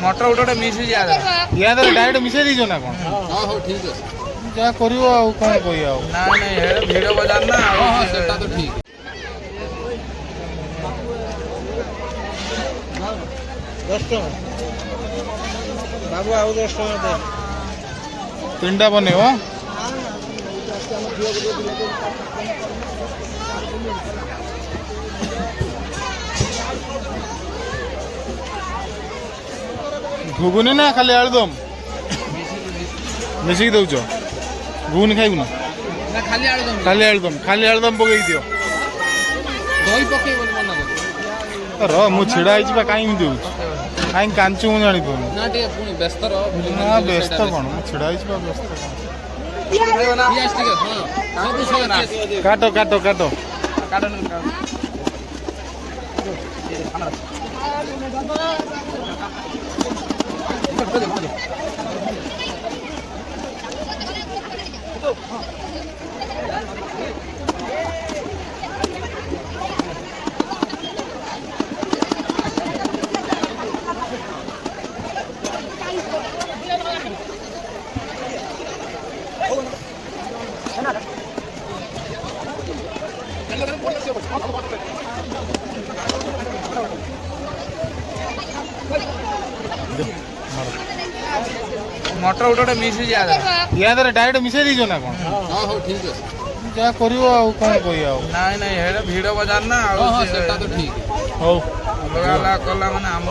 मटर उठे मिस या डायरेक्ट मिसई दीज ना कौन हाँ हो ठीक है जा करियो आ कौन कहि आ ना नहीं है भिड़ बाजार ना हाँ सेटा तो ठीक बाबू आउ 10 टका दे तीनटा बनेव घुगुनी ना खाली आलुदम मिसिक दौच घुगुनी खाइबु ना ना खाली आलुदम खाली आलुदम पकई दियो दही पकेइबो मना कर र मु छिड़ा आइछि बा काई मी देउछ काई कांचू मु जानि पनु ना टे पुनी व्यस्त रह ना व्यस्त कोन मु छिड़ा आइछि बा व्यस्त कोन पियाज ठीक है हां सब सो ना काटो काटो काटो काटो मटर उठे मिस या डायरेक्ट मिसई दीज ना कौन हाँ हो ठीक है जा करियो आ कौन कहि आ नहीं नहीं है भिड़ बाजार ना हाँ सेटा तो ठीक हो अलग कला माने आम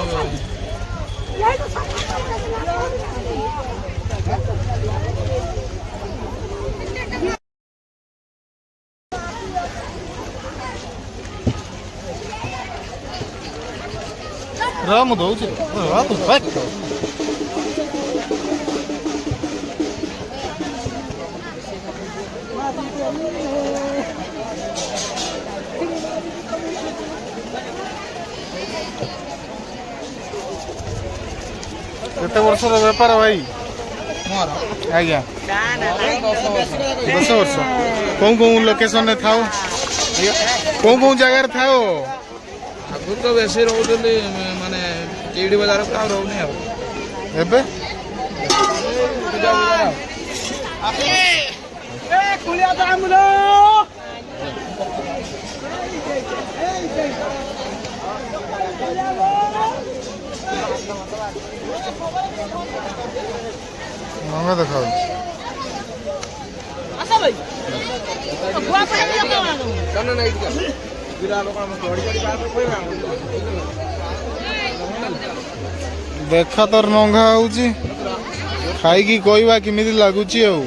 र मु दौच र तू भाग केते वर्ष बेपार भाई मोर आज्ञा 10 वर्ष कौन लोकेशन रे थाओ कौन जगह थाओ आगु तो बेसी रोउतली माने केडी बाजार पे आ रोउनी अब एबे कुलिया दामुलो मंगा देखाउ आसा भाई गुआ पड़े कन नाइट का बिरा लोक हम तोड़ी बात कोइबा देखा तोर नंगा होउची खाई की कहवा किमिति लागुची आउ